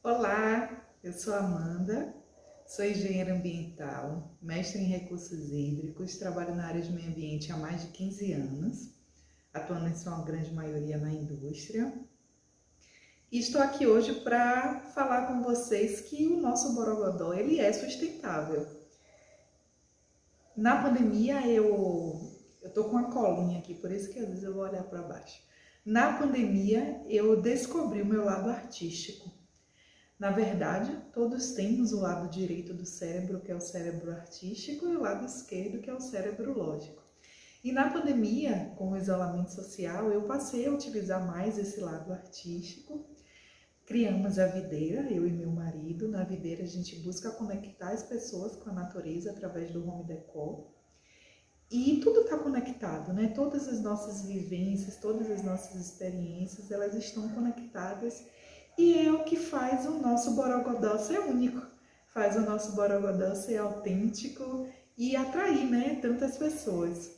Olá, eu sou Amanda, sou engenheira ambiental, mestre em recursos hídricos, trabalho na área de meio ambiente há mais de 15 anos, atuando em sua grande maioria na indústria. E estou aqui hoje para falar com vocês que o nosso borogodó ele é sustentável. Na pandemia eu tô com uma colinha aqui, por isso que às vezes eu vou olhar para baixo. Na pandemia eu descobri o meu lado artístico. Na verdade, todos temos o lado direito do cérebro, que é o cérebro artístico, e o lado esquerdo, que é o cérebro lógico. E na pandemia, com o isolamento social, eu passei a utilizar mais esse lado artístico. Criamos a videira, eu e meu marido. Na videira a gente busca conectar as pessoas com a natureza através do home decor. E tudo está conectado, né? Todas as nossas vivências, todas as nossas experiências, elas estão conectadas. E é o que faz o nosso borogodó ser único, faz o nosso borogodó ser autêntico e atrair, né, tantas pessoas.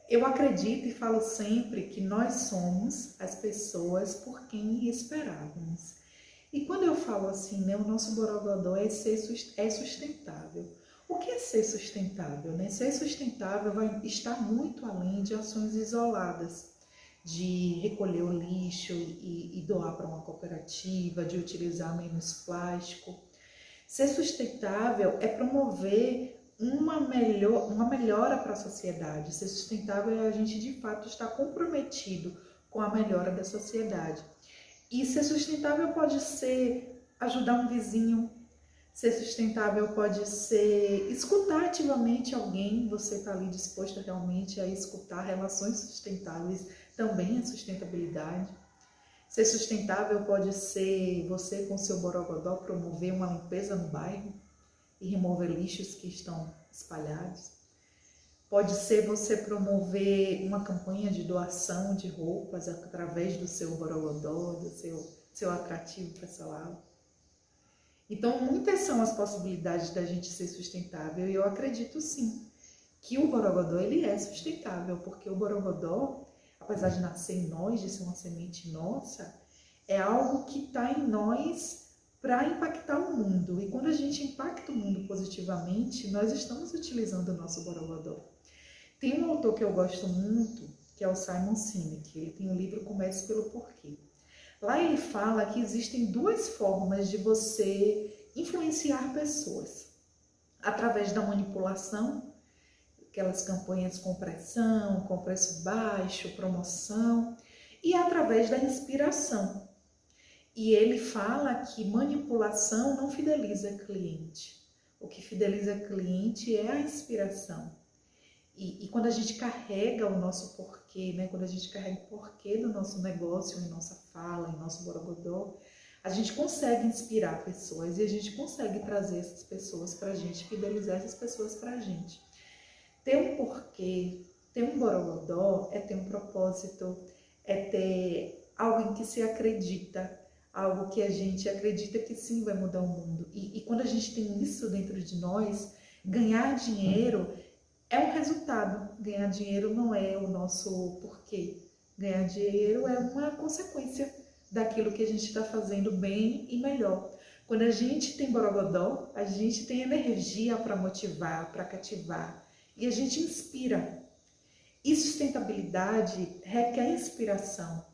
Eu acredito e falo sempre que nós somos as pessoas por quem esperávamos. E quando eu falo assim, né, o nosso borogodó é sustentável. O que é ser sustentável, né? Ser sustentável vai estar muito além de ações isoladas, de recolher o lixo e doar para uma cooperativa, de utilizar menos plástico. Ser sustentável é promover uma melhora para a sociedade. Ser sustentável é a gente de fato estar comprometido com a melhora da sociedade. E ser sustentável pode ser ajudar um vizinho, ser sustentável pode ser escutar ativamente alguém, você está ali disposto realmente a escutar. Relações sustentáveis também é sustentabilidade. Ser sustentável pode ser você com seu borogodó promover uma limpeza no bairro e remover lixos que estão espalhados. Pode ser você promover uma campanha de doação de roupas através do seu borogodó, do seu atrativo pessoal. Então, muitas são as possibilidades da gente ser sustentável e eu acredito sim que o borogodó ele é sustentável, porque o borogodó, apesar de nascer em nós, de ser uma semente nossa, é algo que está em nós para impactar o mundo. E quando a gente impacta o mundo positivamente, nós estamos utilizando o nosso borogodó. Tem um autor que eu gosto muito, que é o Simon Sinek. Ele tem um livro Comece pelo Porquê. Lá ele fala que existem duas formas de você influenciar pessoas. Através da manipulação, aquelas campanhas com pressão, com preço baixo, promoção, e através da inspiração. E ele fala que manipulação não fideliza cliente. O que fideliza cliente é a inspiração. E quando a gente carrega o nosso porquê, né? Quando a gente carrega o porquê do nosso negócio, em nossa fala, em nosso borogodó, a gente consegue inspirar pessoas e a gente consegue trazer essas pessoas para a gente, fidelizar essas pessoas para a gente. Ter um porquê, ter um borogodó é ter um propósito, é ter algo em que se acredita, algo que a gente acredita que sim vai mudar o mundo. E quando a gente tem isso dentro de nós, ganhar dinheiro é um resultado. Ganhar dinheiro não é o nosso porquê. Ganhar dinheiro é uma consequência daquilo que a gente está fazendo bem e melhor. Quando a gente tem borogodó, a gente tem energia para motivar, para cativar. E a gente inspira. E sustentabilidade requer inspiração.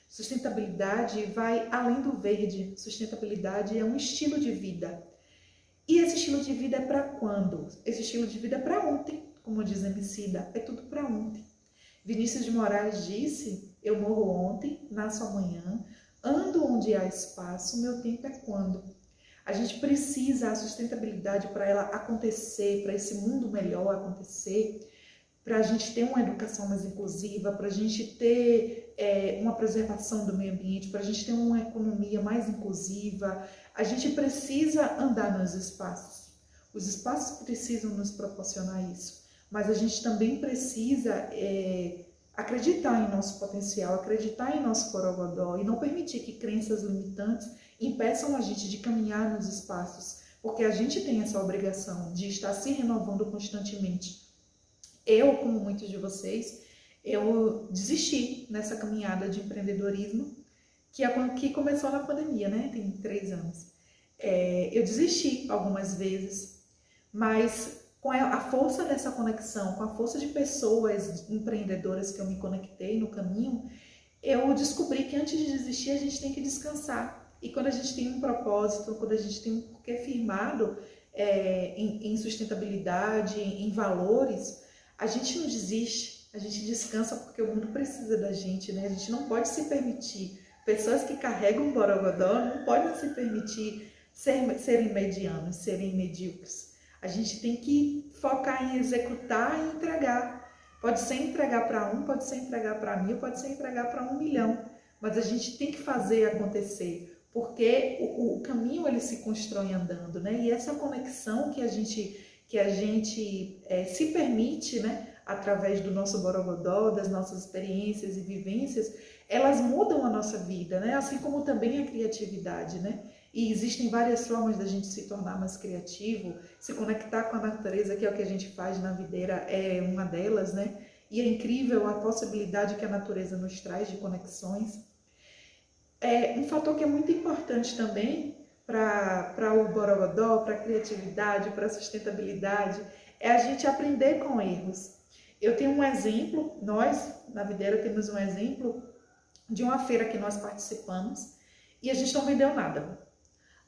Sustentabilidade vai além do verde. Sustentabilidade é um estilo de vida. E esse estilo de vida é para quando? Esse estilo de vida é para ontem. Como diz Emicida, é tudo para ontem. Vinícius de Moraes disse, eu morro ontem, nasço amanhã, ando onde há espaço, meu tempo é quando. A gente precisa a sustentabilidade para ela acontecer, para esse mundo melhor acontecer, para a gente ter uma educação mais inclusiva, para a gente ter uma preservação do meio ambiente, para a gente ter uma economia mais inclusiva. A gente precisa andar nos espaços. Os espaços precisam nos proporcionar isso. Mas a gente também precisa acreditar em nosso potencial, acreditar em nosso borogodó e não permitir que crenças limitantes impeçam a gente de caminhar nos espaços porque a gente tem essa obrigação de estar se renovando constantemente. Eu, como muitos de vocês, eu desisti nessa caminhada de empreendedorismo, que começou na pandemia, né? Tem 3 anos. Eu desisti algumas vezes, mas com a força dessa conexão, com a força de pessoas empreendedoras que eu me conectei no caminho, eu descobri que antes de desistir a gente tem que descansar. E quando a gente tem um propósito, quando a gente tem um porquê firmado em sustentabilidade, em valores, a gente não desiste, a gente descansa porque o mundo precisa da gente, né? A gente não pode se permitir, pessoas que carregam um borogodó não podem se permitir serem medianos, serem medíocres. A gente tem que focar em executar e entregar. Pode ser entregar para um, pode ser entregar para 1000, pode ser entregar para 1 milhão, mas a gente tem que fazer acontecer, porque o caminho ele se constrói andando, né? E essa conexão que a gente se permite, né? Através do nosso borogodó, das nossas experiências e vivências, elas mudam a nossa vida, né? Assim como também a criatividade, né? E existem várias formas da gente se tornar mais criativo, se conectar com a natureza, que é o que a gente faz na videira, é uma delas, né? E é incrível a possibilidade que a natureza nos traz de conexões. Um fator que é muito importante também para o borogodó, para a criatividade, para a sustentabilidade, é a gente aprender com erros. Eu tenho um exemplo, nós na videira temos um exemplo de uma feira que nós participamos e a gente não vendeu nada.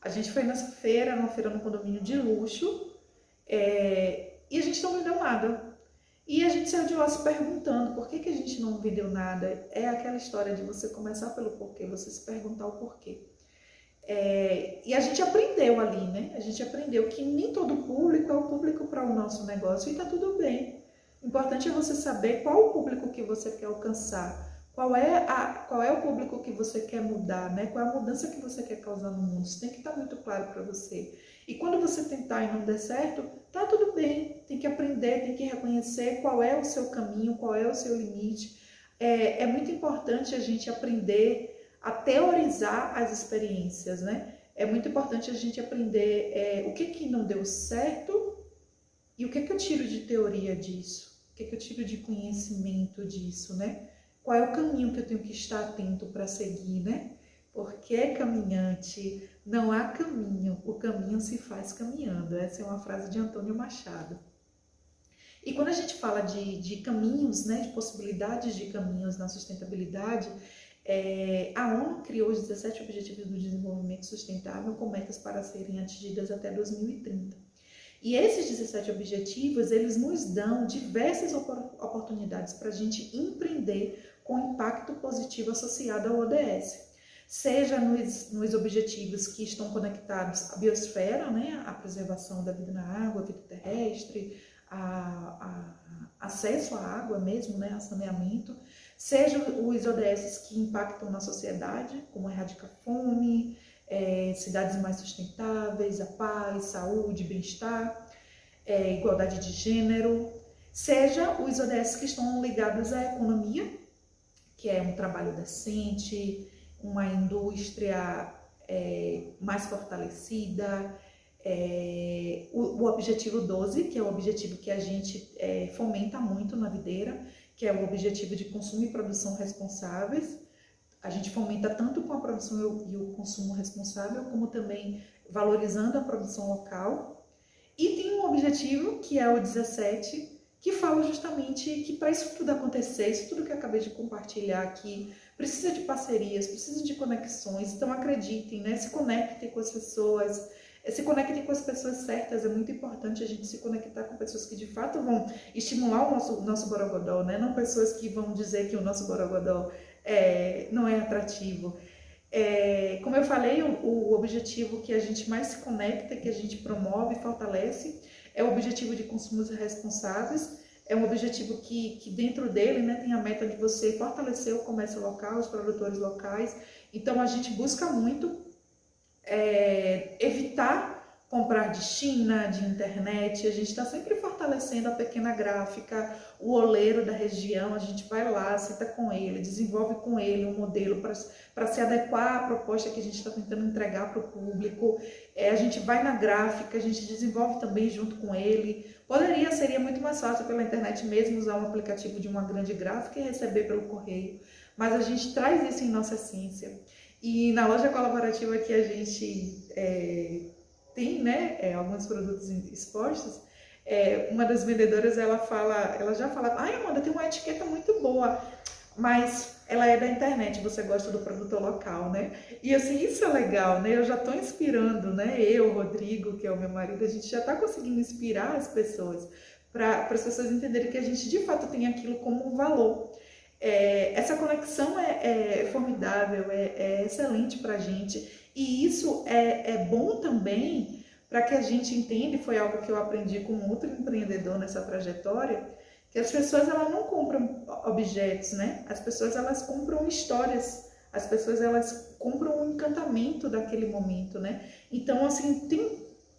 A gente foi nessa feira, uma feira no condomínio de luxo, e a gente não vendeu nada. E a gente saiu de lá se perguntando por que a gente não vendeu nada. É aquela história de você começar pelo porquê, você se perguntar o porquê. E a gente aprendeu ali, né? A gente aprendeu que nem todo público é o público para o nosso negócio e tá tudo bem. O importante é você saber qual o público que você quer alcançar. Qual é o público que você quer mudar, né? Qual é a mudança que você quer causar no mundo? Isso tem que estar muito claro para você. E quando você tentar e não der certo, tá tudo bem. Tem que aprender, tem que reconhecer qual é o seu caminho, qual é o seu limite. É muito importante a gente aprender a teorizar as experiências, né? É muito importante a gente aprender o que não deu certo e o que eu tiro de teoria disso, o que eu tiro de conhecimento disso, né? Qual é o caminho que eu tenho que estar atento para seguir, né? Porque caminhante, não há caminho, o caminho se faz caminhando. Essa é uma frase de Antônio Machado. E quando a gente fala de caminhos, né, de possibilidades de caminhos na sustentabilidade, a ONU criou os 17 Objetivos do Desenvolvimento Sustentável com metas para serem atingidas até 2030. E esses 17 objetivos, eles nos dão diversas oportunidades para a gente empreender com impacto positivo associado ao ODS. Seja nos objetivos que estão conectados à biosfera, né, à preservação da vida na água, vida terrestre, acesso à água mesmo, né, a saneamento, seja os ODS que impactam na sociedade, como erradicar fome, cidades mais sustentáveis, a paz, saúde, bem-estar, igualdade de gênero, seja os ODS que estão ligados à economia, que é um trabalho decente, uma indústria mais fortalecida, o objetivo 12, que é o objetivo que a gente fomenta muito na videira, que é o objetivo de consumo e produção responsáveis. A gente fomenta tanto com a produção e o consumo responsável, como também valorizando a produção local. E tem um objetivo, que é o 17, que fala justamente que para isso tudo acontecer, isso tudo que eu acabei de compartilhar aqui, precisa de parcerias, precisa de conexões. Então acreditem, né? Se conectem com as pessoas, se conectem com as pessoas certas. É muito importante a gente se conectar com pessoas que de fato vão estimular o nosso borogodó, né? Não pessoas que vão dizer que o nosso borogodó não é atrativo. Como eu falei, o objetivo que a gente mais se conecta, que a gente promove e fortalece, é o objetivo de consumos responsáveis. É um objetivo que dentro dele, né, tem a meta de você fortalecer o comércio local, os produtores locais. Então a gente busca muito evitar comprar de China, de internet. A gente está sempre fortalecendo a pequena gráfica, o oleiro da região. A gente vai lá, senta com ele, desenvolve com ele um modelo para se adequar à proposta que a gente está tentando entregar para o público. A gente vai na gráfica, a gente desenvolve também junto com ele. Seria muito mais fácil pela internet mesmo usar um aplicativo de uma grande gráfica e receber pelo correio, mas a gente traz isso em nossa essência. E na loja colaborativa que a gente tem, né, alguns produtos expostos, uma das vendedoras, ela já fala, ai Amanda, tem uma etiqueta muito boa, mas ela é da internet, você gosta do produto local, né? E assim, isso é legal, né? Eu já estou inspirando, né? Eu, o Rodrigo, que é o meu marido, a gente já está conseguindo inspirar as pessoas, para as pessoas entenderem que a gente de fato tem aquilo como um valor. Essa conexão é formidável, é excelente para a gente, e isso é bom também para que a gente entenda, e foi algo que eu aprendi com outro empreendedor nessa trajetória, que as pessoas elas não compram objetos, né? As pessoas elas compram histórias, as pessoas elas compram o encantamento daquele momento, né? Então, assim,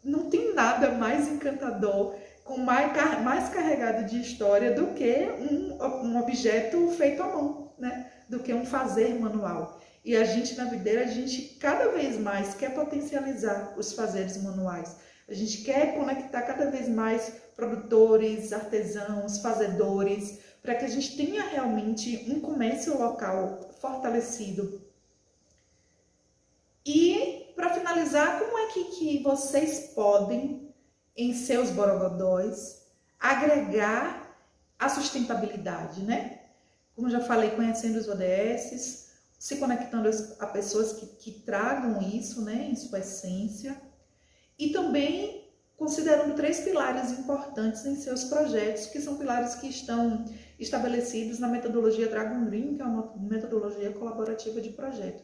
não tem nada mais encantador, mais carregado de história do que um objeto feito à mão, né? Do que um fazer manual. E a gente na Videira, a gente cada vez mais quer potencializar os fazeres manuais. A gente quer conectar cada vez mais produtores, artesãos, fazedores, para que a gente tenha realmente um comércio local fortalecido. E, para finalizar, como é que vocês podem, em seus borogodóis, agregar a sustentabilidade, né? Como já falei, conhecendo os ODS, se conectando a pessoas que tragam isso, né, em sua essência, e também considerando 3 pilares importantes em seus projetos, que são pilares que estão estabelecidos na metodologia Dragon Green, que é uma metodologia colaborativa de projeto.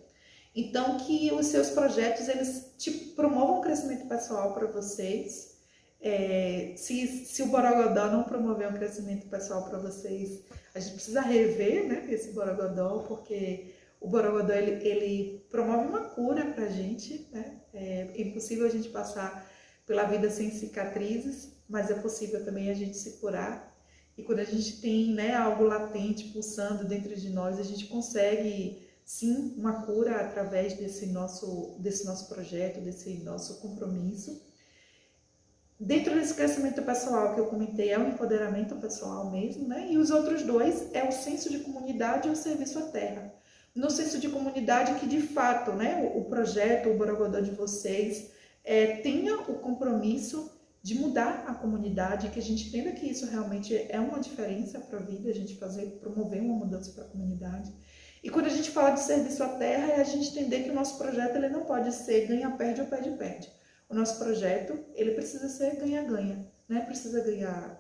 Então, que os seus projetos, eles promovam o crescimento pessoal para vocês. Se o Borogodó não promover um crescimento pessoal para vocês, a gente precisa rever, né, esse Borogodó, porque o Borogodó, ele promove uma cura para a gente, né? É impossível a gente passar pela vida sem cicatrizes, mas é possível também a gente se curar. E quando a gente tem, né, algo latente pulsando dentro de nós, a gente consegue sim uma cura através desse nosso projeto, desse nosso compromisso. Dentro desse crescimento pessoal que eu comentei, é o empoderamento pessoal mesmo, né? E os outros 2 é o senso de comunidade e o serviço à terra. No senso de comunidade que, de fato, né, o projeto, o Borogodó de vocês, tenha o compromisso de mudar a comunidade, que a gente entenda que isso realmente é uma diferença para a vida, a gente promover uma mudança para a comunidade. E quando a gente fala de serviço à terra, é a gente entender que o nosso projeto ele não pode ser ganha-perde ou perde-perde. O nosso projeto, ele precisa ser ganha-ganha, né? Precisa ganhar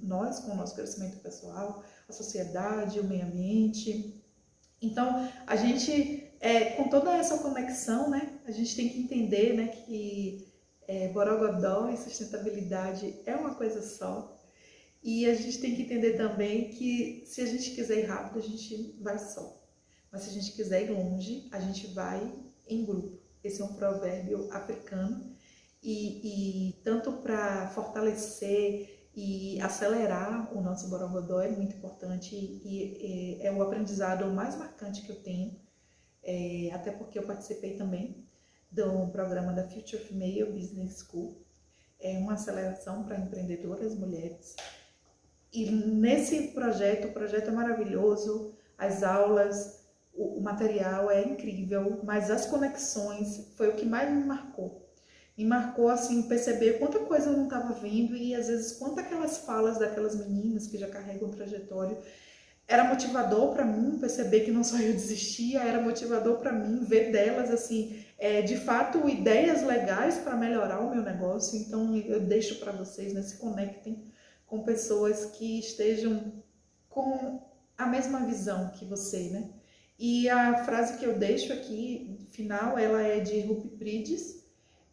nós com o nosso crescimento pessoal, a sociedade, o meio ambiente. Então, a gente, com toda essa conexão, né? A gente tem que entender, né, que Borogodó e sustentabilidade é uma coisa só. E a gente tem que entender também que se a gente quiser ir rápido, a gente vai só. Mas se a gente quiser ir longe, a gente vai em grupo. Esse é um provérbio africano e tanto para fortalecer e acelerar o nosso Borogodó é muito importante e é o aprendizado mais marcante que eu tenho, até porque eu participei também do programa da Future Female Business School, uma aceleração para empreendedoras mulheres. E nesse projeto, o projeto é maravilhoso, as aulas, o material é incrível, mas as conexões foi o que mais me marcou. Me marcou, assim, perceber quanta coisa eu não estava vendo e, às vezes, quanto aquelas falas daquelas meninas que já carregam trajetória era motivador para mim perceber que não só eu desistia, era motivador para mim ver delas, assim, de fato, ideias legais para melhorar o meu negócio. Então, eu deixo para vocês, né, se conectem com pessoas que estejam com a mesma visão que você, né? E a frase que eu deixo aqui, final, ela é de Rupi Bridges.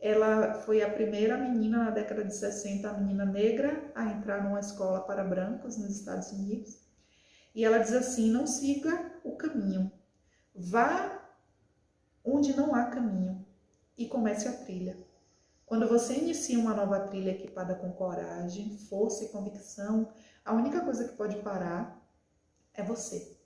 Ela foi a primeira menina na década de 60, a menina negra, a entrar numa escola para brancos nos Estados Unidos. E ela diz assim: não siga o caminho, vá onde não há caminho e comece a trilha. Quando você inicia uma nova trilha equipada com coragem, força e convicção, a única coisa que pode parar é você.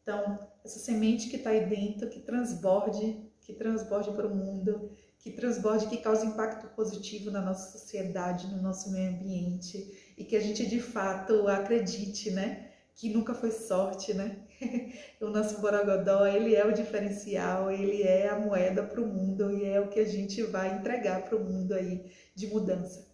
Então, essa semente que está aí dentro, que transborde para o mundo, que transborde, que cause impacto positivo na nossa sociedade, no nosso meio ambiente, e que a gente de fato acredite, né? Que nunca foi sorte, né? O nosso Borogodó, ele é o diferencial, ele é a moeda para o mundo e é o que a gente vai entregar para o mundo aí de mudança.